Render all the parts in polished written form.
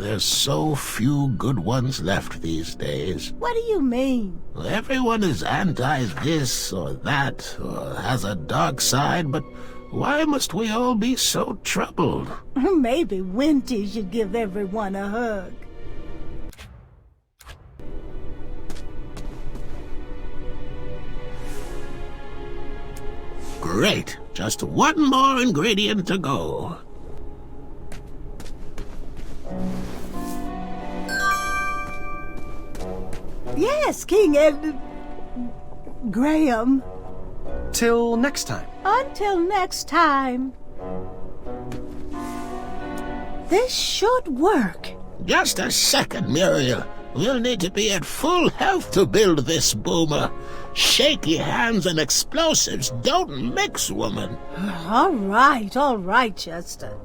There's so few good ones left these days. What do you mean? Everyone is anti this or that, or has a dark side, but why must we all be so troubled? Maybe Winty should give everyone a hug. Great. Just one more ingredient to go. Yes, King Ed... Graham. Till next time. Until next time. This should work. Just a second, Muriel. We'll need to be at full health to build this boomer. Shaky hands and explosives don't mix, woman. All right, Chester.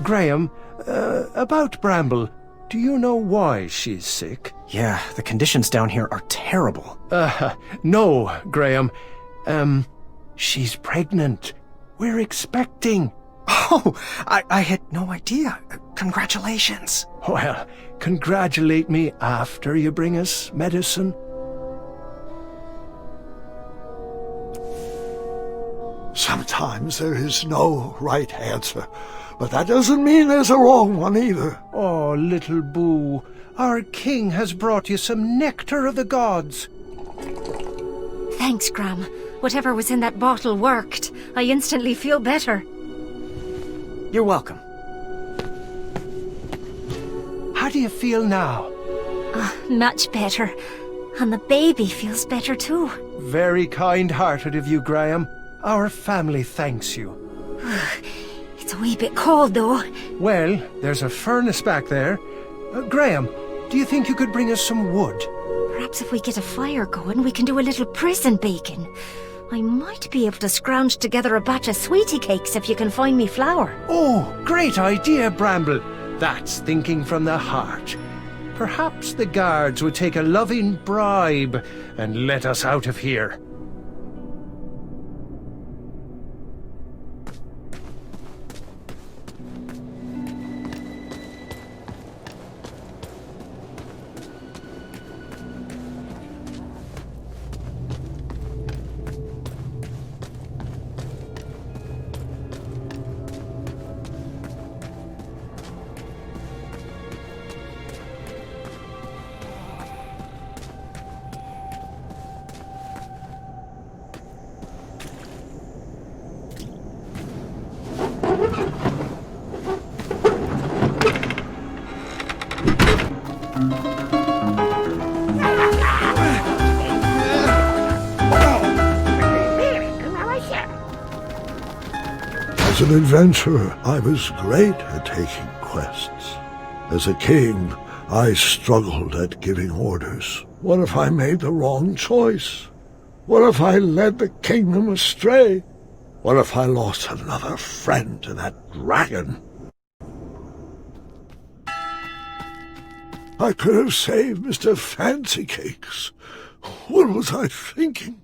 Graham, about Bramble, do you know why she's sick? Yeah, the conditions down here are terrible. No, Graham. She's pregnant. We're expecting. Oh, I had no idea. Congratulations. Well, congratulate me after you bring us medicine. Sometimes there is no right answer, but that doesn't mean there's a wrong one either. Oh, little Boo, our king has brought you some nectar of the gods. Thanks, Gram. Whatever was in that bottle worked. I instantly feel better. You're welcome. How do you feel now? Much better. And the baby feels better too. Very kind-hearted of you, Graham. Our family thanks you. It's a wee bit cold, though. Well, there's a furnace back there. Graham, do you think you could bring us some wood? Perhaps if we get a fire going, we can do a little prison baking. I might be able to scrounge together a batch of sweetie cakes if you can find me flour. Oh, great idea, Bramble. That's thinking from the heart. Perhaps the guards would take a loving bribe and let us out of here. As an adventurer, I was great at taking quests. As a king, I struggled at giving orders. What if I made the wrong choice? What if I led the kingdom astray? What if I lost another friend to that dragon? I could have saved Mr. Fancy Cakes. What was I thinking?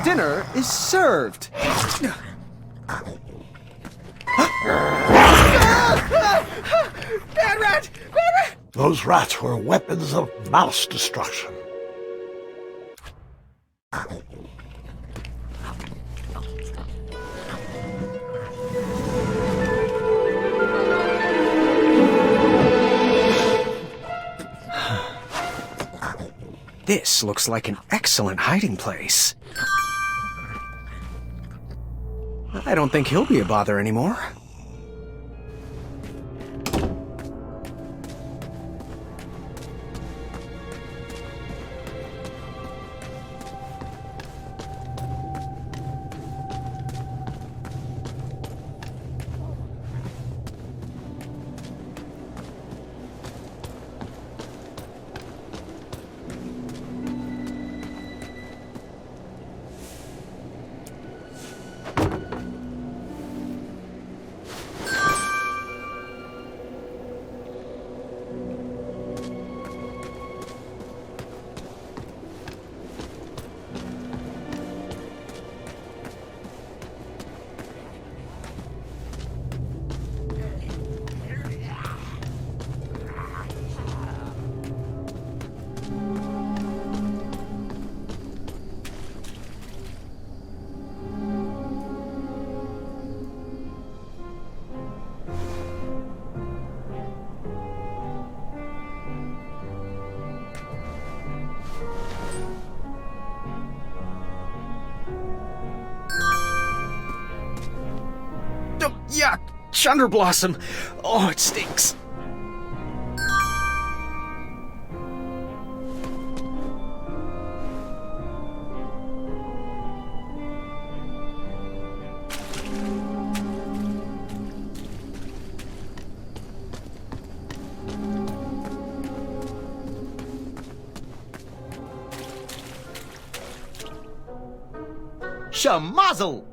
Dinner is served. Bad rat! Those rats were weapons of mouse destruction. This looks like an excellent hiding place. I don't think he'll be a bother anymore. Yuck! Chunderblossom! Oh, it stinks. Shamazel!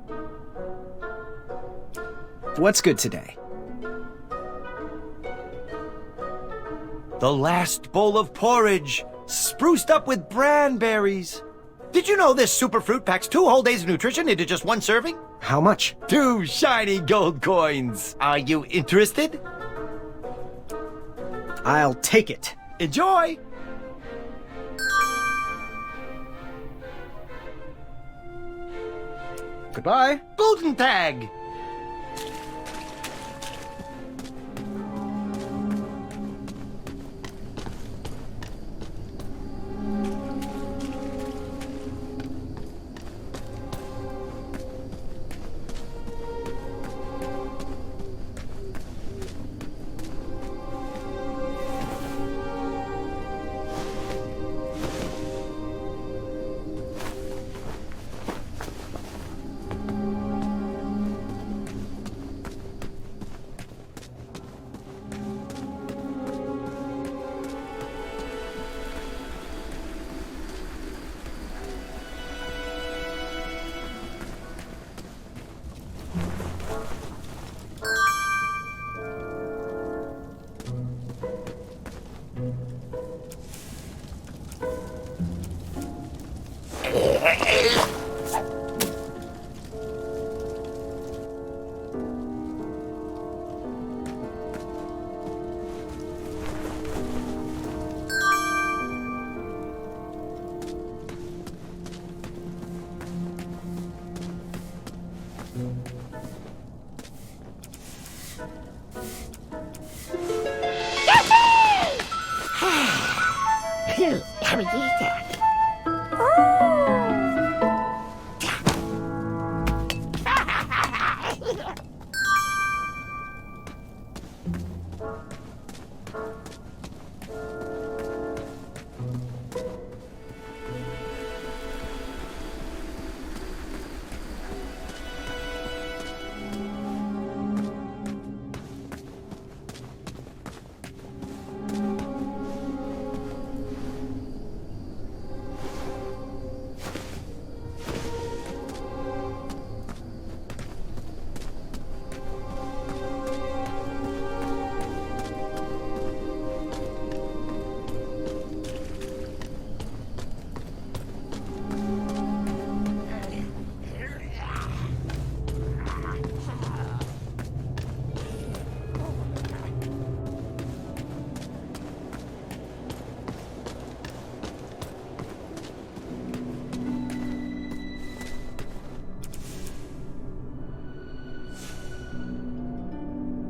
What's good today? The last bowl of porridge, spruced up with branberries. Did you know this super fruit packs 2 whole days of nutrition into just 1 serving? How much? 2 shiny gold coins. Are you interested? I'll take it. Enjoy! Goodbye. Guten Tag!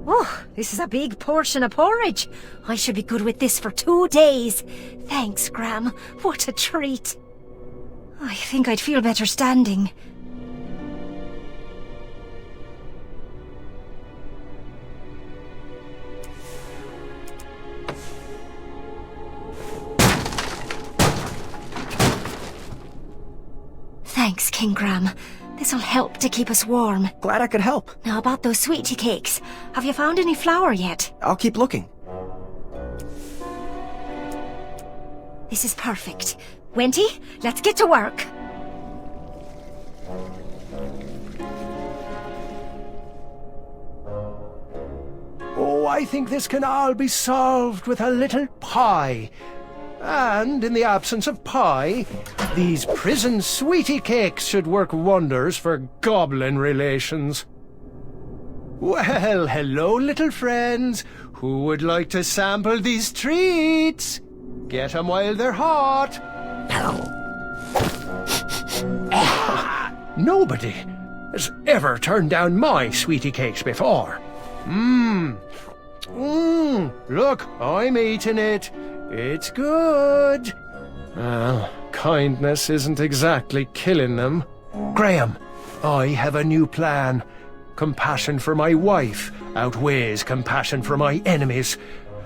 Oh, this is a big portion of porridge. I should be good with this for 2 days. Thanks, Gram. What a treat. I think I'd feel better standing. Thanks, King Gram. This'll help to keep us warm. Glad I could help. Now about those sweetie cakes. Have you found any flour yet? I'll keep looking. This is perfect. Wenty, let's get to work. Oh, I think this can all be solved with a little pie. And in the absence of pie, these prison sweetie cakes should work wonders for goblin relations. Well, hello, little friends. Who would like to sample these treats? Get 'em while they're hot. Nobody has ever turned down my sweetie cakes before. Look, I'm eating it. It's good. Well, kindness isn't exactly killing them. Graham, I have a new plan. Compassion for my wife outweighs compassion for my enemies.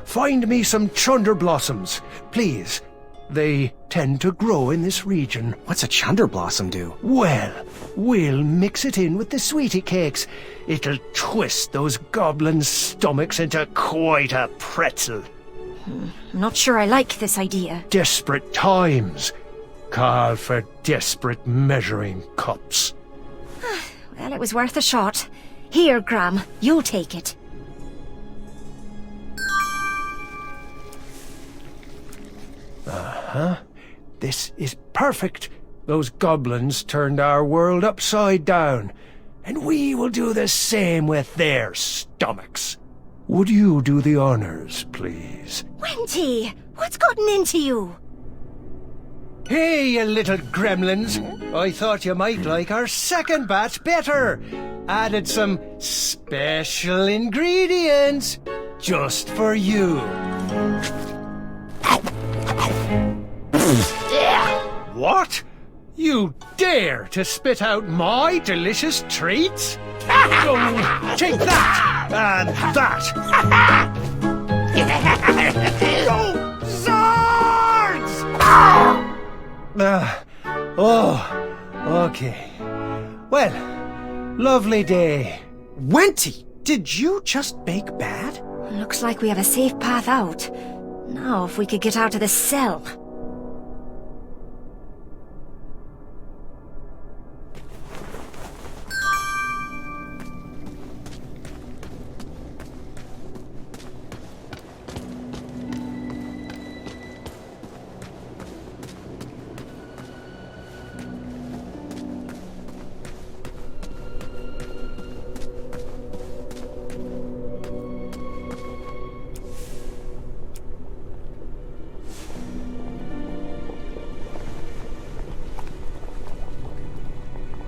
Find me some chunder blossoms, please. They tend to grow in this region. What's a chunder blossom do? Well, we'll mix it in with the sweetie cakes. It'll twist those goblins' stomachs into quite a pretzel. I'm not sure I like this idea. Desperate times call for desperate measuring cups. Well, it was worth a shot. Here, Gram, you'll take it. This is perfect. Those goblins turned our world upside down, and we will do the same with their stomachs. Would you do the honors, please? Wenty, what's gotten into you? Hey, you little gremlins. I thought you might like our second batch better. Added some special ingredients just for you. What? You dare to spit out my delicious treats? Oh, take that and that. Okay. Well, lovely day. Wenty, did you just bake bad? Looks like we have a safe path out. Now, if we could get out of this cell.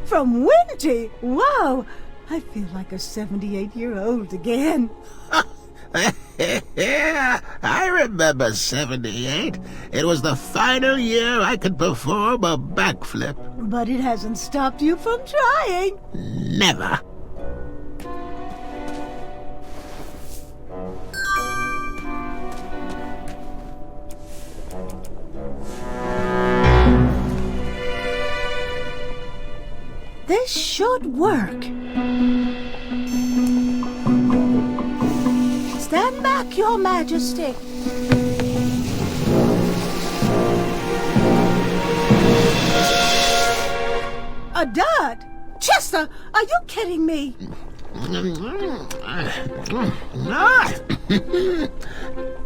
From Wenty? Wow! I feel like a 78-year-old again. Yeah, I remember 78. It was the final year I could perform a backflip. But it hasn't stopped you from trying. Never. This should work. Stand back, Your Majesty. A dud? Chester, are you kidding me?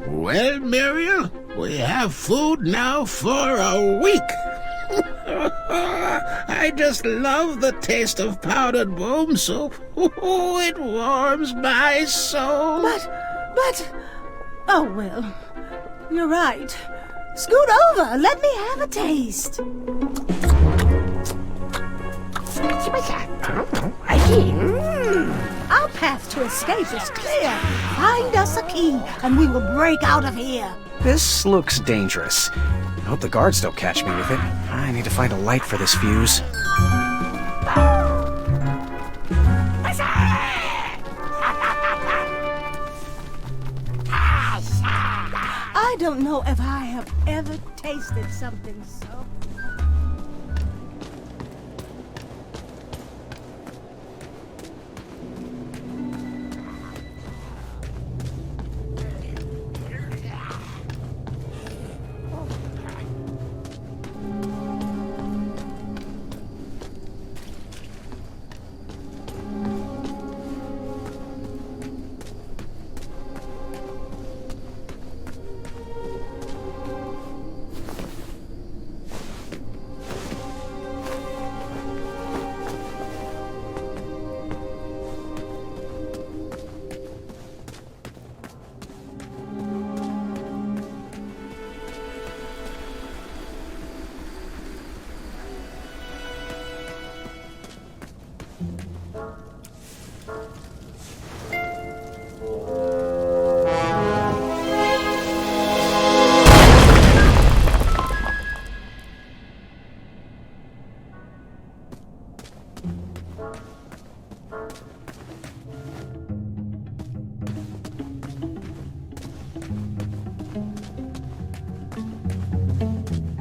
Well, Muriel, we have food now for a week. I just love the taste of powdered boom soup. Oh, it warms my soul. But... Oh, well, you're right. Scoot over. Let me have a taste. Our path to escape is clear. Find us a key, and we will break out of here. This looks dangerous. I hope the guards don't catch me with it. I need to find a light for this fuse. I don't know if I have ever tasted something so...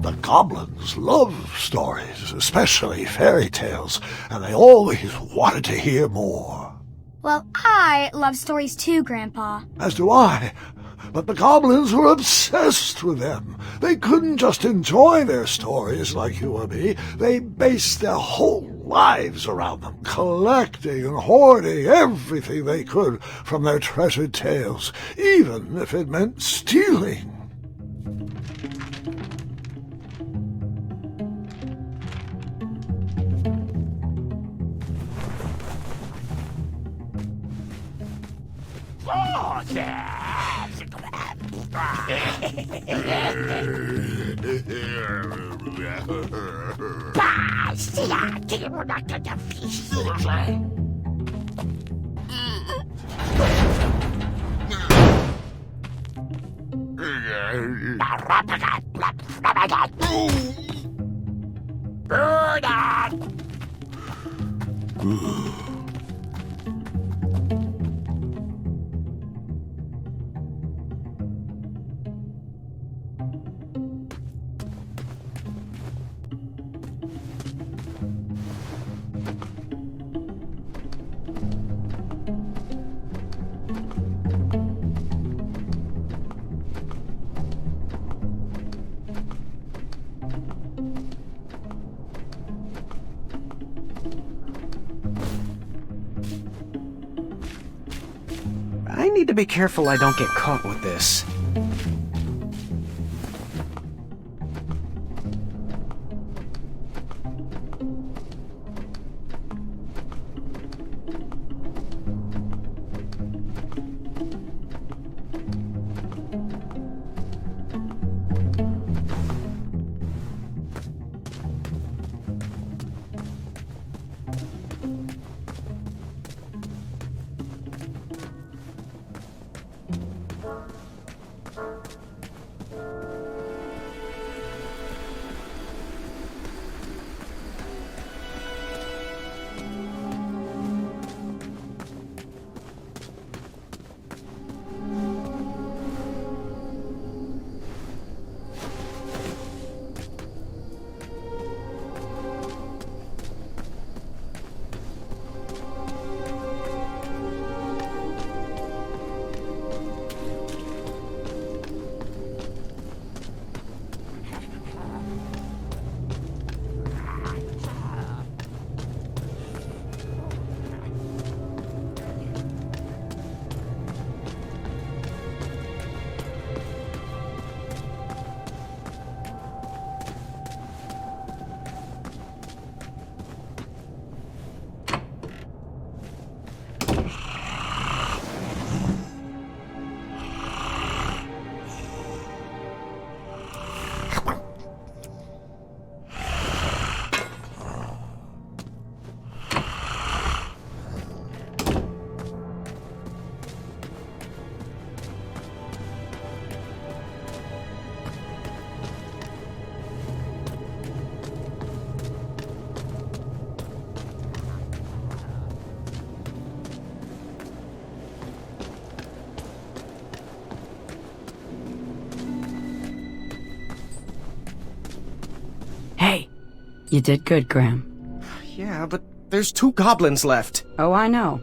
The goblins love stories, especially fairy tales, and they always wanted to hear more. Well, I love stories too, Grandpa. As do I. But the goblins were obsessed with them. They couldn't just enjoy their stories like you or me. They based their whole lives around them, collecting and hoarding everything they could from their treasured tales, even if it meant stealing. I need to be careful I don't get caught with this. You did good, Graham. Yeah, but there's 2 goblins left. Oh, I know.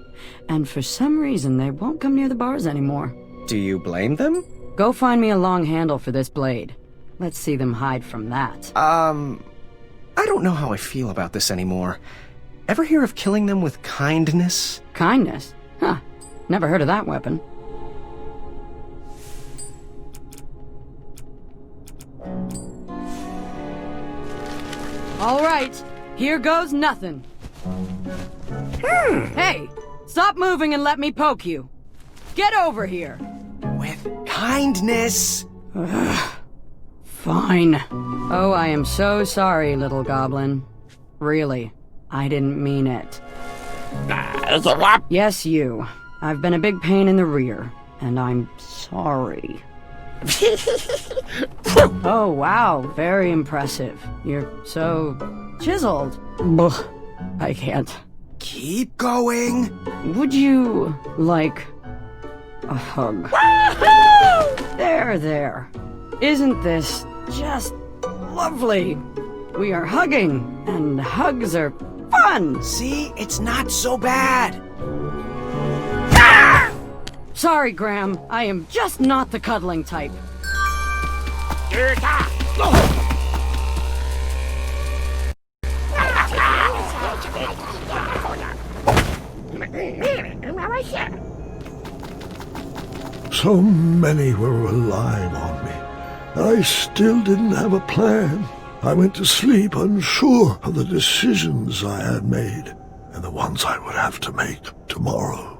And for some reason, they won't come near the bars anymore. Do you blame them? Go find me a long handle for this blade. Let's see them hide from that. I don't know how I feel about this anymore. Ever hear of killing them with kindness? Kindness? Huh. Never heard of that weapon. All right. Here goes nothing. Hey! Stop moving and let me poke you. Get over here. With kindness? Fine. Oh, I am so sorry, little goblin. Really, I didn't mean it. Yes, you. I've been a big pain in the rear, and I'm sorry. Oh, wow, very impressive. You're so chiseled. Ugh, I can't. Keep going. Would you like a hug? There, there. Isn't this just lovely? We are hugging, and hugs are fun! See, it's not so bad. Sorry, Graham. I am just not the cuddling type. So many were relying on me, and I still didn't have a plan. I went to sleep unsure of the decisions I had made, and the ones I would have to make tomorrow.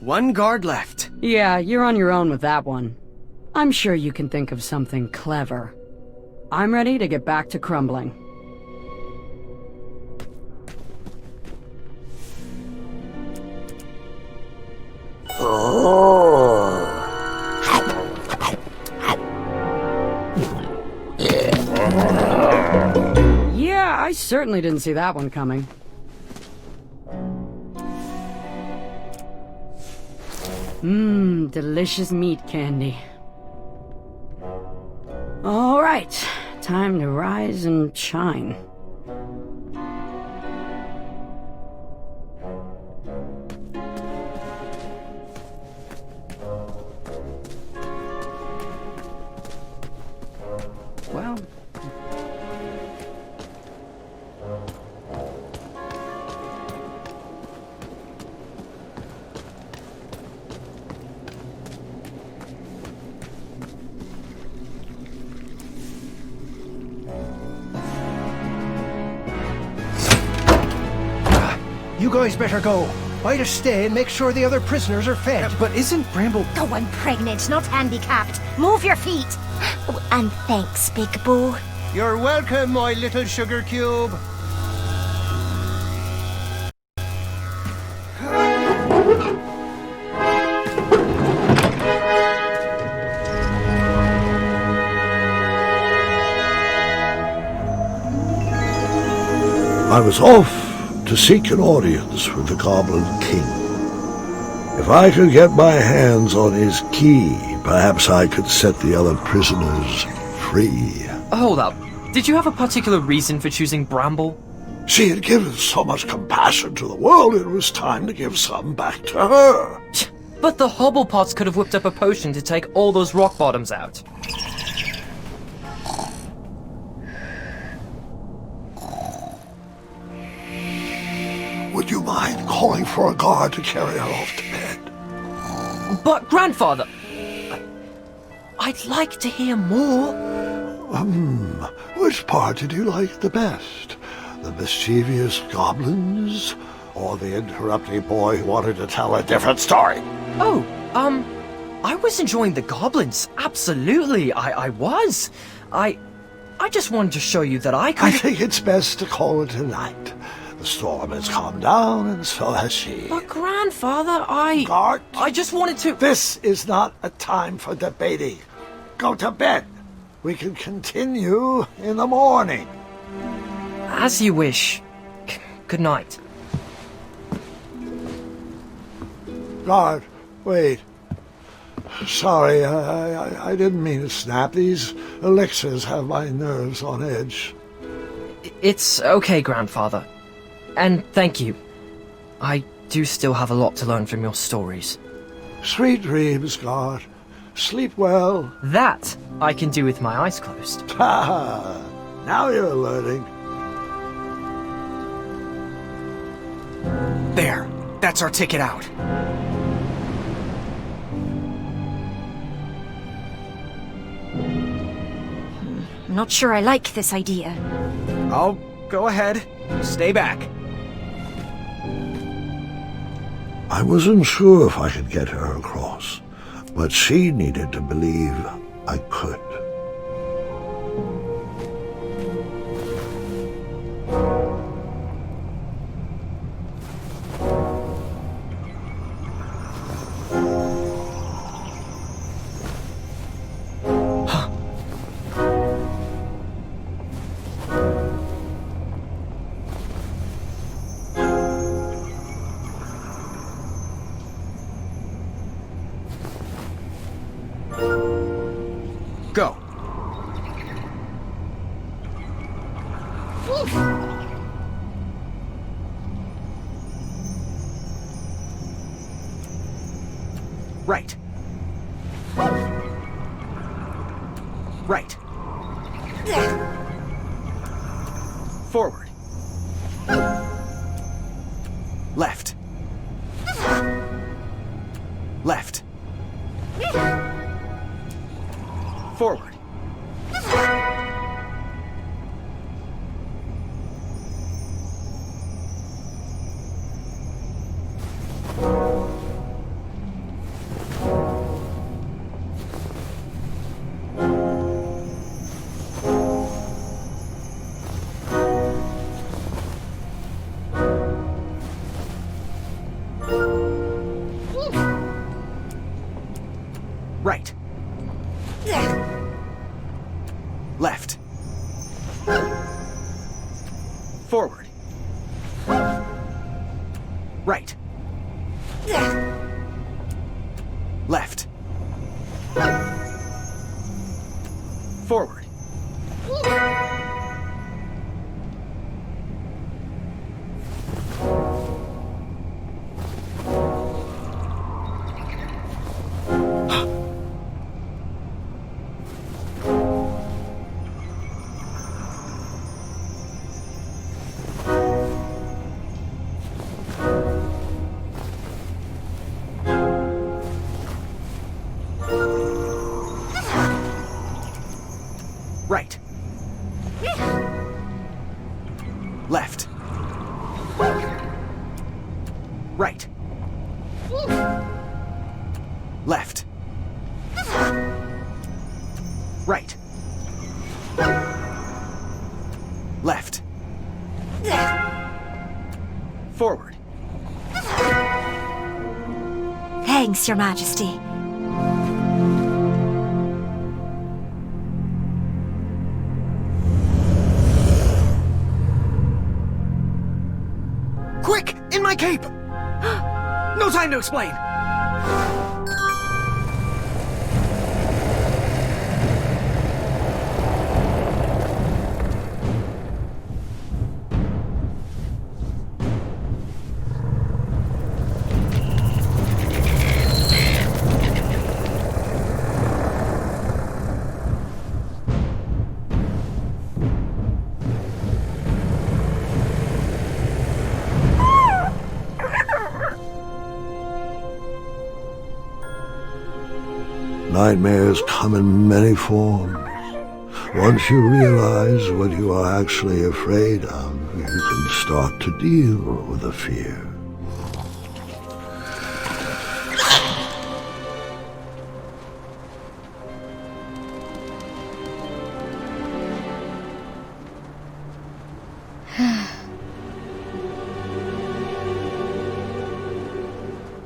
One guard left. Yeah, you're on your own with that one. I'm sure you can think of something clever. I'm ready to get back to crumbling. Yeah, I certainly didn't see that one coming. Mmm, delicious meat candy. All right, time to rise and shine. Well... You guys better go. I'll stay and make sure the other prisoners are fed. But isn't Bramble... Go on, pregnant, not handicapped. Move your feet. Oh, and thanks, Big Boo. You're welcome, my little sugar cube. I was off to seek an audience with the Goblin King. If I could get my hands on his key, perhaps I could set the other prisoners free. Hold up. Did you have a particular reason for choosing Bramble? She had given so much compassion to the world, it was time to give some back to her. But the Hobblepots could have whipped up a potion to take all those rock bottoms out. Would you mind calling for a guard to carry her off to bed? But, Grandfather, I'd like to hear more. Which part did you like the best? The mischievous goblins, or the interrupting boy who wanted to tell a different story? Oh, I was enjoying the goblins. Absolutely, I was. I just wanted to show you that I could... I think it's best to call it a night. The storm has calmed down, and so has she. But, Grandfather, Guard, I just wanted to... this is not a time for debating. Go to bed. We can continue in the morning. As you wish. Good night. Guard, wait. Sorry, I didn't mean to snap. These elixirs have my nerves on edge. It's okay, Grandfather. And thank you. I do still have a lot to learn from your stories. Sweet dreams, Guard. Sleep well. That I can do with my eyes closed. Ha! Now you're learning. There. That's our ticket out. I'm not sure I like this idea. Oh, go ahead. Stay back. I wasn't sure if I could get her across, but she needed to believe I could. Go. Right. Right. Forward. Left. Left. Forward. Right. Left. Forward. Right. Left. Forward. Right. Left. Right. Left. Right. Left. Forward. Thanks, Your Majesty. Quick! In my cape! No time to explain! Nightmares come in many forms. Once you realize what you are actually afraid of, you can start to deal with the fear.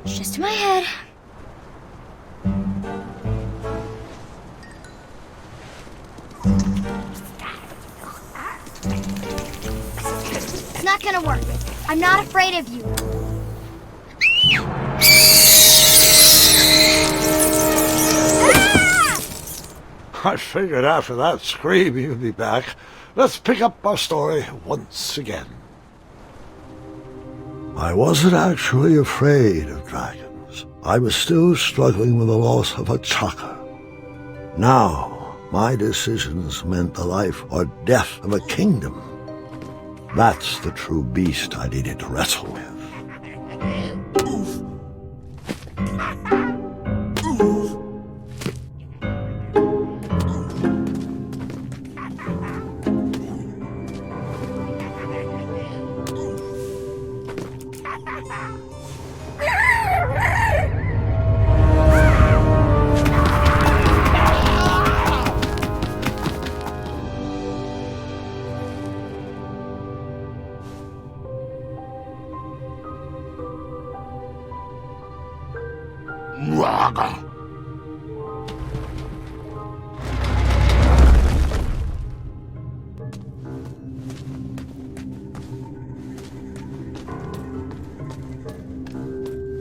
It's just in my head. It's not gonna work. I'm not afraid of you. I figured after that scream you'd be back. Let's pick up our story once again. I wasn't actually afraid of dragons. I was still struggling with the loss of a chakra. Now, my decisions meant the life or death of a kingdom. That's the true beast I needed to wrestle with.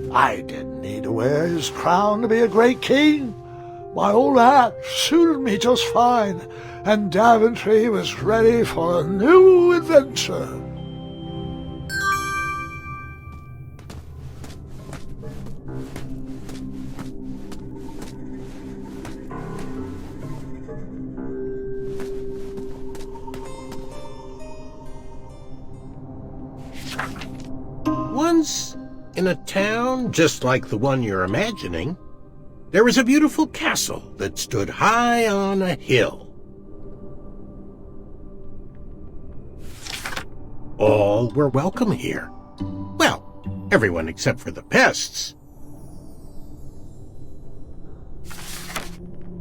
I didn't need to wear his crown to be a great king. My old hat suited me just fine, and Daventry was ready for a new adventure. Once, in a town just like the one you're imagining, there was a beautiful castle that stood high on a hill. All were welcome here. Well, everyone except for the pests.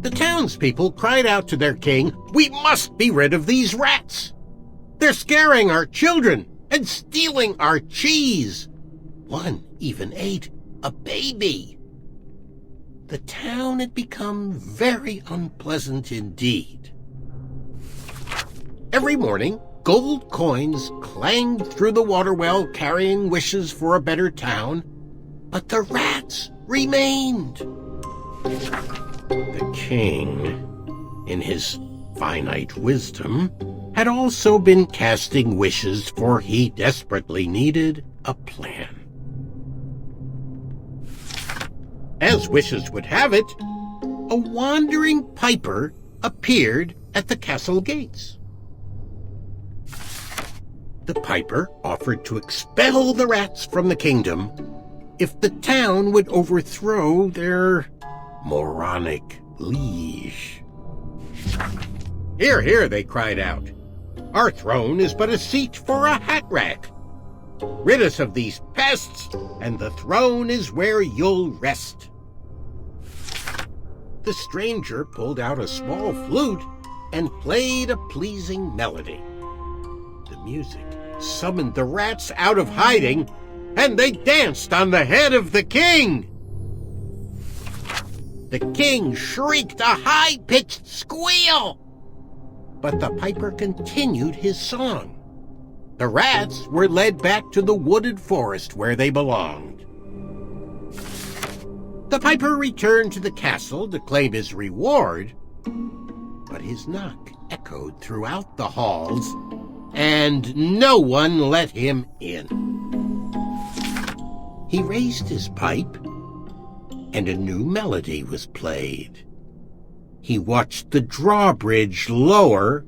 The townspeople cried out to their king, "We must be rid of these rats! They're scaring our children and stealing our cheese. One even ate a baby." The town had become very unpleasant indeed. Every morning, gold coins clanged through the water well carrying wishes for a better town, but the rats remained. The king, in his finite wisdom, had also been casting wishes, for he desperately needed a plan. As wishes would have it, a wandering piper appeared at the castle gates. The piper offered to expel the rats from the kingdom if the town would overthrow their moronic liege. "Hear, hear," they cried out. "Our throne is but a seat for a hat rack. Rid us of these pests, and the throne is where you'll rest." The stranger pulled out a small flute and played a pleasing melody. The music summoned the rats out of hiding, and they danced on the head of the king. The king shrieked a high-pitched squeal, but the piper continued his song. The rats were led back to the wooded forest where they belonged. The piper returned to the castle to claim his reward, but his knock echoed throughout the halls, and no one let him in. He raised his pipe, and a new melody was played. He watched the drawbridge lower,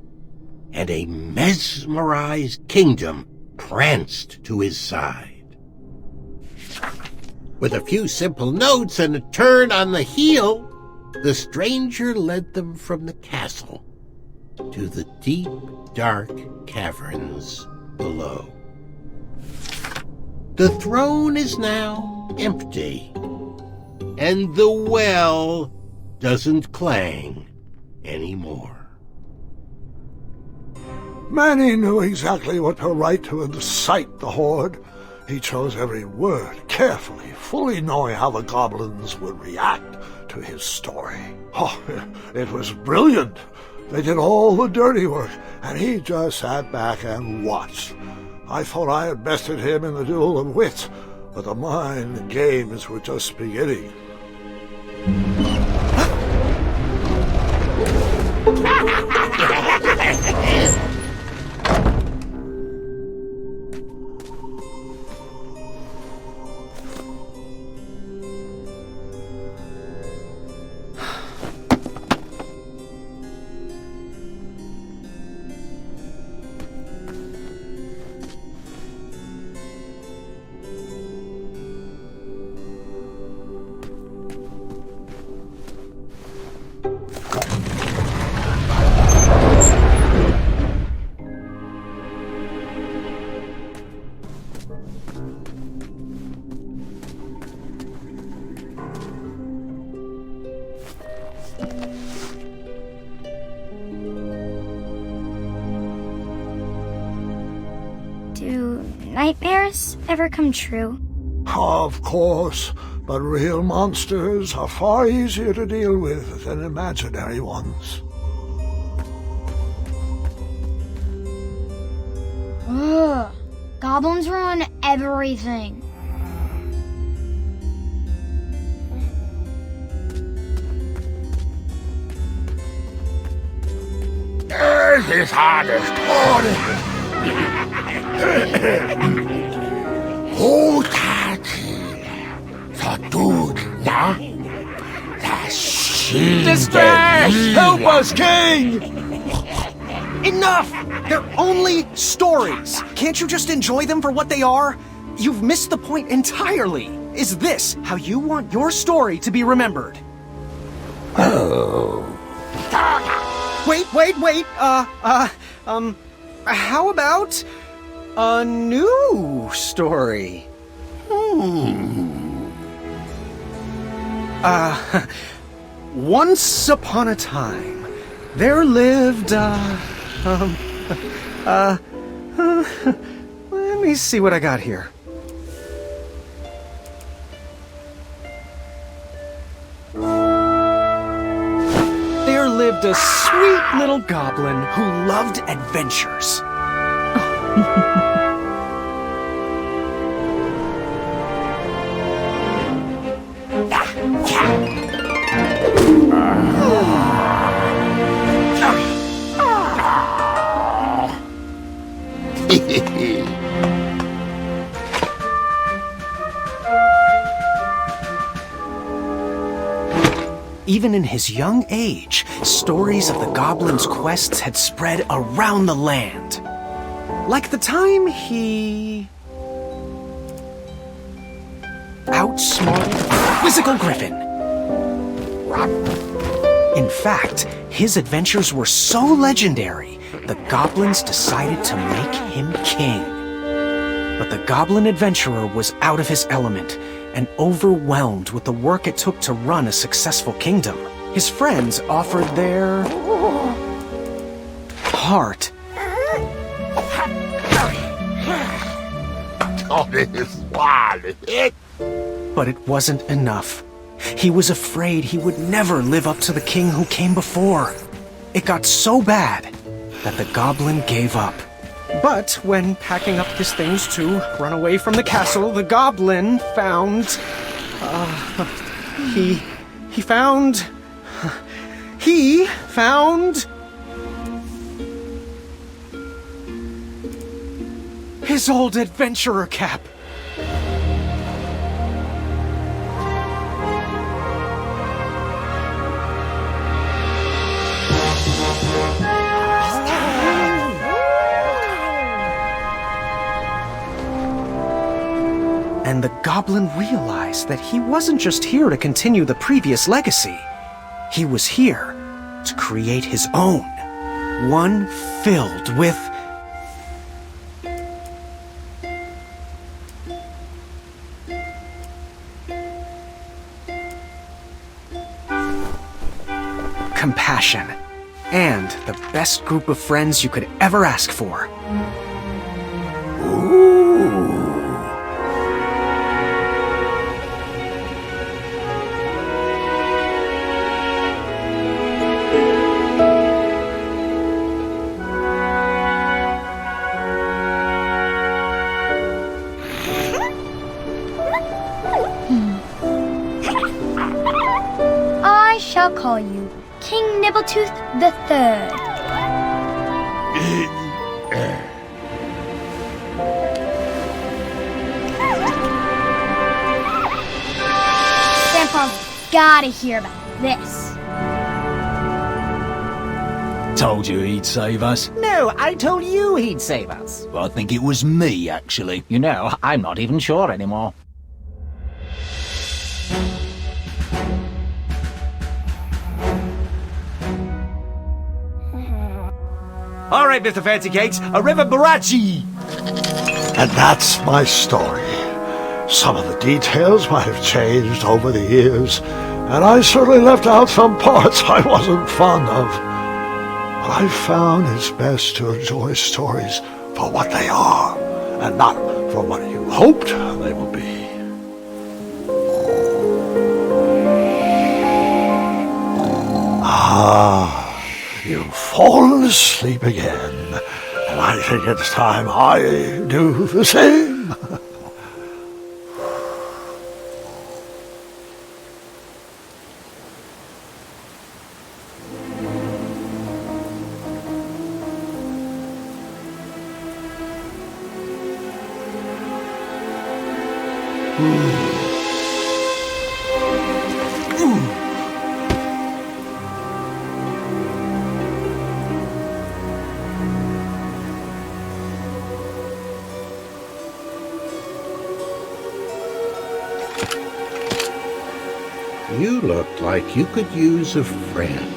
and a mesmerized kingdom pranced to his side. With a few simple notes and a turn on the heel, the stranger led them from the castle to the deep, dark caverns below. The throne is now empty, and the well doesn't clang anymore. Manny knew exactly what to write to incite the horde. He chose every word carefully, fully knowing how the goblins would react to his story. Oh, it was brilliant. They did all the dirty work, and he just sat back and watched. I thought I had bested him in the duel of wits, but the mind games were just beginning. Do nightmares ever come true? Of course, but real monsters are far easier to deal with than imaginary ones. Ugh. Goblins ruin everything. This hardest Distress! Help us, King! Enough! They're only stories. Can't you just enjoy them for what they are? You've missed the point entirely. Is this how you want your story to be remembered? Oh. Wait. How about a new story? Once upon a time, there lived, let me see what I got here. There lived a sweet little goblin who loved adventures. Even in his young age, stories of the goblin's quests had spread around the land. Like the time he outsmarted a quizzical griffin. In fact, his adventures were so legendary, the goblins decided to make him king. But the goblin adventurer was out of his element and overwhelmed with the work it took to run a successful kingdom. His friends offered their heart. But it wasn't enough. He was afraid he would never live up to the king who came before. It got so bad that the goblin gave up. But when packing up his things to run away from the castle, the goblin found... He found his old adventurer cap. And the goblin realized that he wasn't just here to continue the previous legacy. He was here to create his own. One filled with compassion, and the best group of friends you could ever ask for. Ooh. I shall call you King Nibbletooth the Third. Grandpa's gotta hear about this. Told you he'd save us. No, I told you he'd save us. Well, I think it was me, actually. You know, I'm not even sure anymore. All right, Mr. Fancy Cakes, a river barachi! And that's my story. Some of the details might have changed over the years, and I certainly left out some parts I wasn't fond of. But I found it's best to enjoy stories for what they are, and not for what you hoped they will be. Ah, you've fallen asleep again, and I think it's time I do the same. You look like you could use a friend.